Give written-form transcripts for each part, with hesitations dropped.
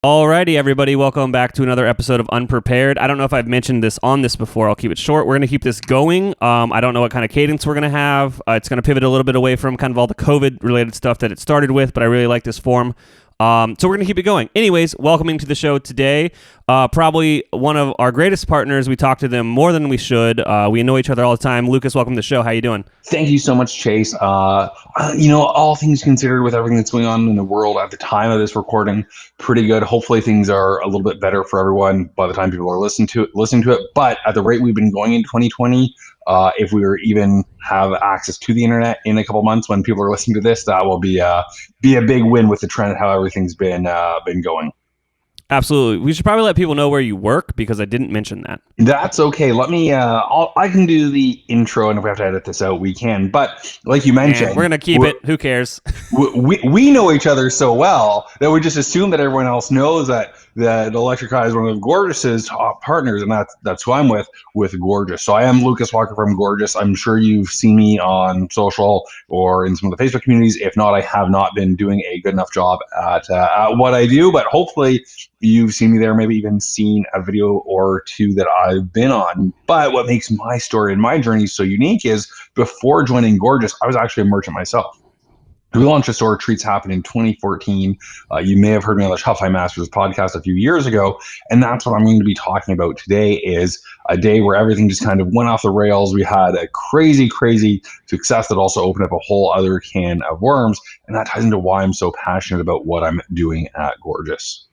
Alrighty, everybody, welcome back to another episode of Unprepared. I don't know if I've mentioned this before. I'll keep it short. We're going to keep this going. I don't know what kind of cadence we're going to have. It's going to pivot a little bit away from kind of all the COVID-related stuff that it started with, but I really like this form. So we're going to keep it going. Anyways, welcoming to the show today, probably one of our greatest partners. We talk to them more than we should. We know each other all the time. Lucas, welcome to the show. How you doing? Thank you so much, Chase. All things considered, with everything that's going on in the world at the time of this recording, pretty good. Hopefully, things are a little bit better for everyone by the time people are listening to it. But at the rate we've been going in 2020, if we were even have access to the internet in a couple months when people are listening to this, that will be a big win with the trend of how everything's been going. Absolutely. We should probably let people know where you work because I didn't mention that. That's okay. Let me, I can do the intro, and if we have to edit this out, we can. But like you mentioned, we're going to keep it. Who cares? we know each other so well that we just assume that everyone else knows that Electric Eye is one of Gorgeous's top partners, and that's who I'm with Gorgeous. So I am Lucas Walker from Gorgeous. I'm sure you've seen me on social or in some of the Facebook communities. If not, I have not been doing a good enough job at what I do, but hopefully you've seen me there, maybe even seen a video or two that I've been on. But what makes my story and my journey so unique is before joining Gorgeous, I was actually a merchant myself. We launched a store, Treats Happen, in 2014. You may have heard me on the Shopify Masters podcast a few years ago, and that's what I'm going to be talking about today, is a day where everything just kind of went off the rails. We had a crazy success that also opened up a whole other can of worms, and that ties into why I'm so passionate about what I'm doing at Gorgeous.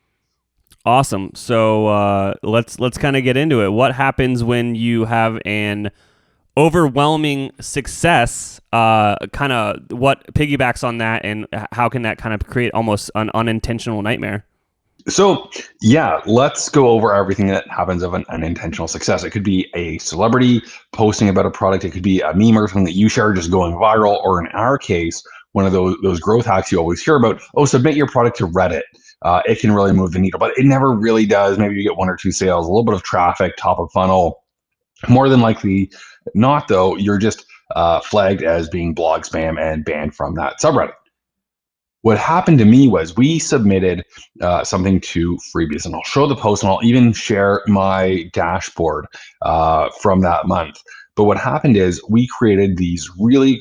Awesome. So let's kind of get into it. What happens when you have an overwhelming success? Kind of what piggybacks on that, and how can that kind of create almost an unintentional nightmare? So yeah, let's go over everything that happens of an unintentional success. It could be a celebrity posting about a product. It could be a meme or something that you share just going viral, or in our case, one of those growth hacks you always hear about. Oh, submit your product to Reddit. It can really move the needle, but it never really does. Maybe you get one or two sales, a little bit of traffic, top of funnel. More than likely not, though, you're just flagged as being blog spam and banned from that subreddit. What happened to me was we submitted something to Freebies, and I'll show the post, and I'll even share my dashboard from that month. But what happened is we created these really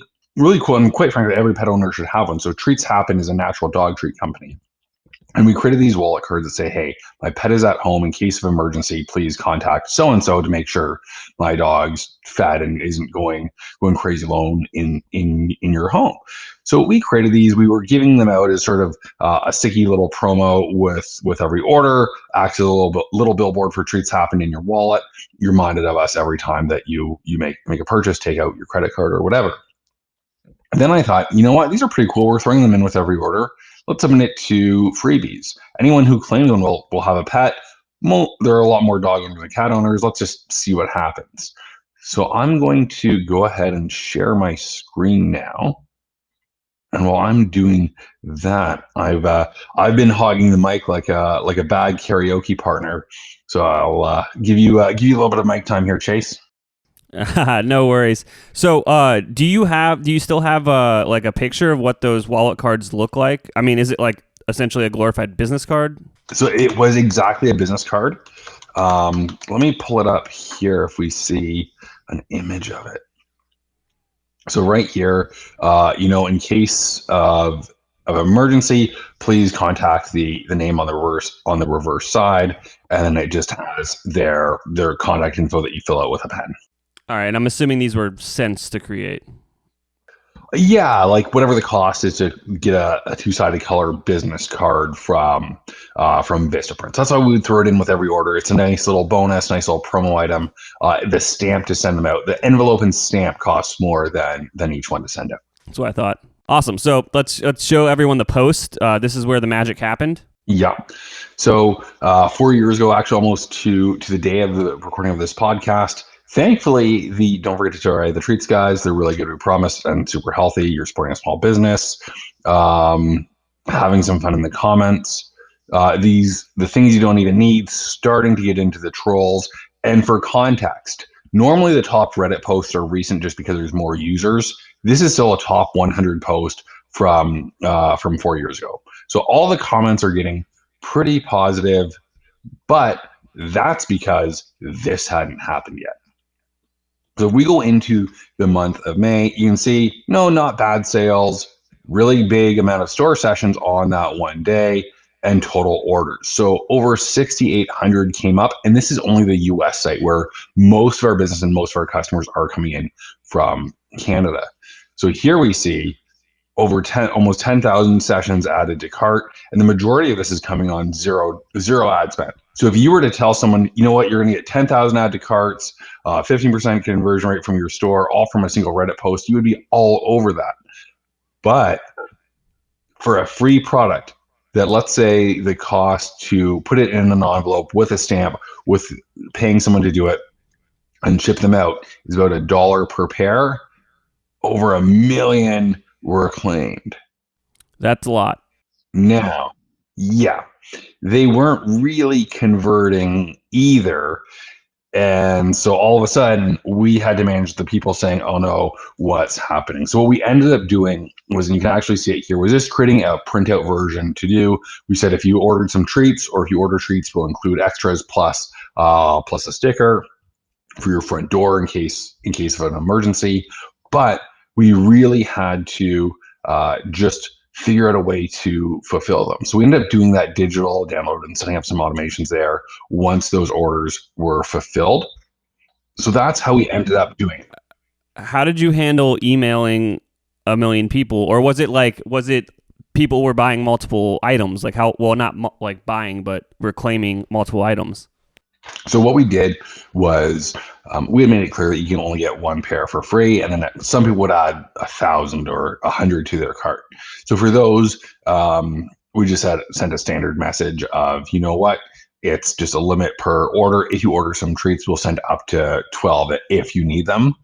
cool, and quite frankly, every pet owner should have one. So Treats Happen is a natural dog treat company. And we created these wallet cards that say, hey, my pet is at home. In case of emergency, please contact so-and-so to make sure my dog's fed and isn't going crazy alone in your home. So we created these. We were giving them out as sort of a sticky little promo with every order, acts as a little billboard for Treats Happen in your wallet. You're reminded of us every time that you make a purchase, take out your credit card or whatever. And then I thought, you know what? These are pretty cool. We're throwing them in with every order. Let's submit it to Freebies. Anyone who claims one will have a pet. Well, there are a lot more dog owners than cat owners. Let's just see what happens. So I'm going to go ahead and share my screen now. And while I'm doing that, I've been hogging the mic like a bad karaoke partner. So I'll give you a little bit of mic time here, Chase. No worries. So, do you still have like a picture of what those wallet cards look like? I mean, is it like essentially a glorified business card? So it was exactly a business card. Let me pull it up here if we see an image of it. So right here, in case of emergency, please contact the name on the reverse side, and then it just has their contact info that you fill out with a pen. All right, and I'm assuming these were cents to create. Yeah, like whatever the cost is to get a two-sided color business card from Vistaprint. That's why we would throw it in with every order. It's a nice little bonus, nice little promo item. The stamp to send them out, the envelope and stamp costs more than each one to send out. That's what I thought. Awesome. So let's show everyone the post. This is where the magic happened. Yeah. So 4 years ago, actually almost to the day of the recording of this podcast, thankfully, don't forget to try the Treats guys. They're really good, we promise, and super healthy. You're supporting a small business, having some fun in the comments. The things you don't even need, starting to get into the trolls. And for context, normally the top Reddit posts are recent just because there's more users. This is still a top 100 post from 4 years ago. So all the comments are getting pretty positive, but that's because this hadn't happened yet. So if we go into the month of May, you can see, no, not bad sales, really big amount of store sessions on that one day, and total orders. So over 6,800 came up, and this is only the US site where most of our business and most of our customers are coming in from Canada. So here we see over 10, almost 10,000 sessions added to cart, and the majority of this is coming on zero ad spend. So if you were to tell someone, you know what, you're going to get 10,000 add to carts, 15% conversion rate from your store, all from a single Reddit post, you would be all over that. But for a free product that, let's say the cost to put it in an envelope with a stamp, with paying someone to do it and ship them out, is about $1 per pair, over 1 million were claimed. That's a lot. Now, yeah, they weren't really converting either. And so all of a sudden, we had to manage the people saying, oh no, what's happening? So what we ended up doing was, and you can actually see it here, was just creating a printout version to do. We said if you ordered some treats, or if you order treats, we'll include extras plus a sticker for your front door in case of an emergency. But we really had to just figure out a way to fulfill them. So we ended up doing that digital download and setting up some automations there once those orders were fulfilled. So that's how we ended up doing it. How did you handle emailing 1 million people? Or was it people were buying multiple items? Like how, well, not like buying, but reclaiming multiple items? So what we did was we had made it clear that you can only get one pair for free, and then some people would add 1,000 or 100 to their cart. So for those, we just sent a standard message of, you know what, it's just a limit per order. If you order some treats, we'll send up to 12 if you need them.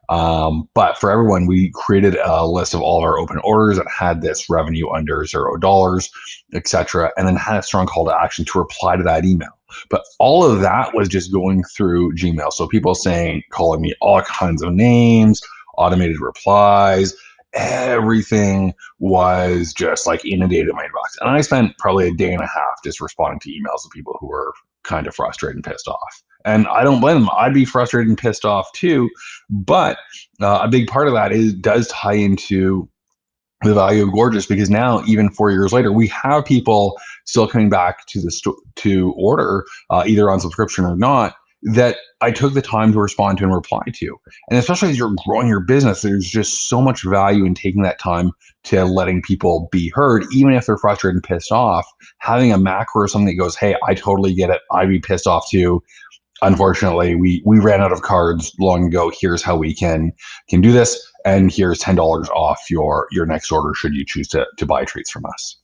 But for everyone, we created a list of all of our open orders that had this revenue under $0, etc., and then had a strong call to action to reply to that email. But all of that was just going through Gmail. So people calling me all kinds of names, automated replies, everything was just like inundated my inbox. And I spent probably a day and a half just responding to emails of people who were kind of frustrated and pissed off. And I don't blame them. I'd be frustrated and pissed off too. But a big part of that does tie into the value of Gorgias, because now, even 4 years later, we have people still coming back to the store to order, either on subscription or not, that I took the time to respond to and reply to. And especially as you're growing your business, there's just so much value in taking that time to letting people be heard, even if they're frustrated and pissed off. Having a macro or something that goes, hey, I totally get it, I'd be pissed off too. Unfortunately, we ran out of cards long ago. Here's how we can do this, and here's $10 off your next order should you choose to buy treats from us.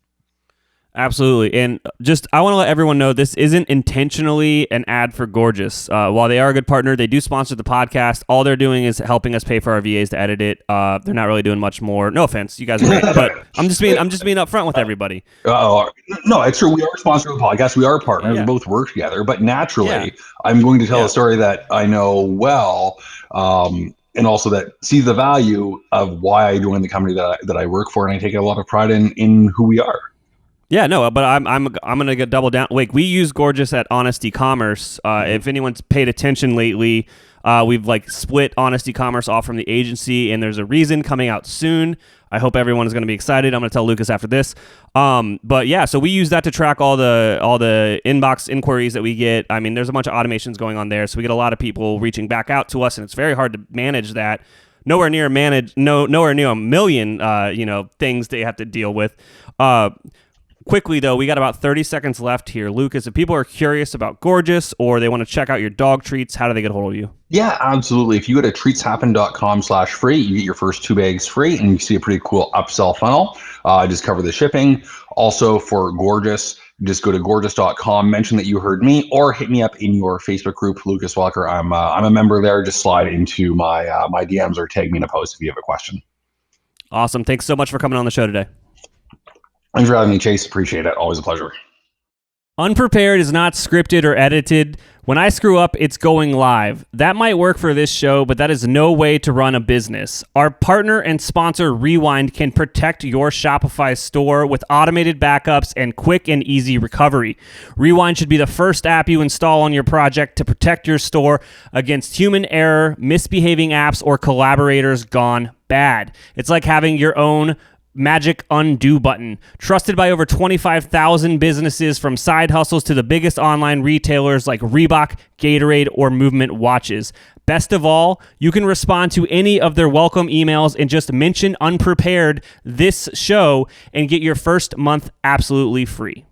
Absolutely. And just, I want to let everyone know this isn't intentionally an ad for Gorgias. While they are a good partner, they do sponsor the podcast. All they're doing is helping us pay for our VAs to edit it. They're not really doing much more. No offense, you guys are great, but I'm just being upfront with everybody. No, it's true. We are sponsored of the podcast. We are partners. We both work together. But naturally, I'm going to tell a story that I know well, and also that see the value of why I joined the company that I work for, and I take a lot of pride in who we are. Yeah, no, but I'm gonna get double down. Wait, we use Gorgias at Honest Ecommerce. If anyone's paid attention lately, we've split Honest Ecommerce off from the agency, and there's a reason coming out soon. I hope everyone is going to be excited. I'm going to tell Lucas after this. But yeah, so we use that to track all the inbox inquiries that we get. I mean, there's a bunch of automations going on there, so we get a lot of people reaching back out to us, and it's very hard to manage that. Nowhere near a million, things that you have to deal with. Quickly, though, we got about 30 seconds left here. Lucas, if people are curious about Gorgias or they want to check out your dog treats, how do they get a hold of you? Yeah, absolutely. If you go to treatshappen.com/free, you get your first 2 bags free, and you see a pretty cool upsell funnel. Just cover the shipping. Also for Gorgias, just go to gorgias.com, mention that you heard me, or hit me up in your Facebook group, Lucas Walker. I'm a member there. Just slide into my DMs or tag me in a post if you have a question. Awesome. Thanks so much for coming on the show today. Thanks for having me, Chase. Appreciate it. Always a pleasure. Unprepared is not scripted or edited. When I screw up, it's going live. That might work for this show, but that is no way to run a business. Our partner and sponsor, Rewind, can protect your Shopify store with automated backups and quick and easy recovery. Rewind should be the first app you install on your project to protect your store against human error, misbehaving apps, or collaborators gone bad. It's like having your own magic undo button. Trusted by over 25,000 businesses, from side hustles to the biggest online retailers like Reebok, Gatorade, or Movement Watches. Best of all, you can respond to any of their welcome emails and just mention Unprepared this show and get your first month absolutely free.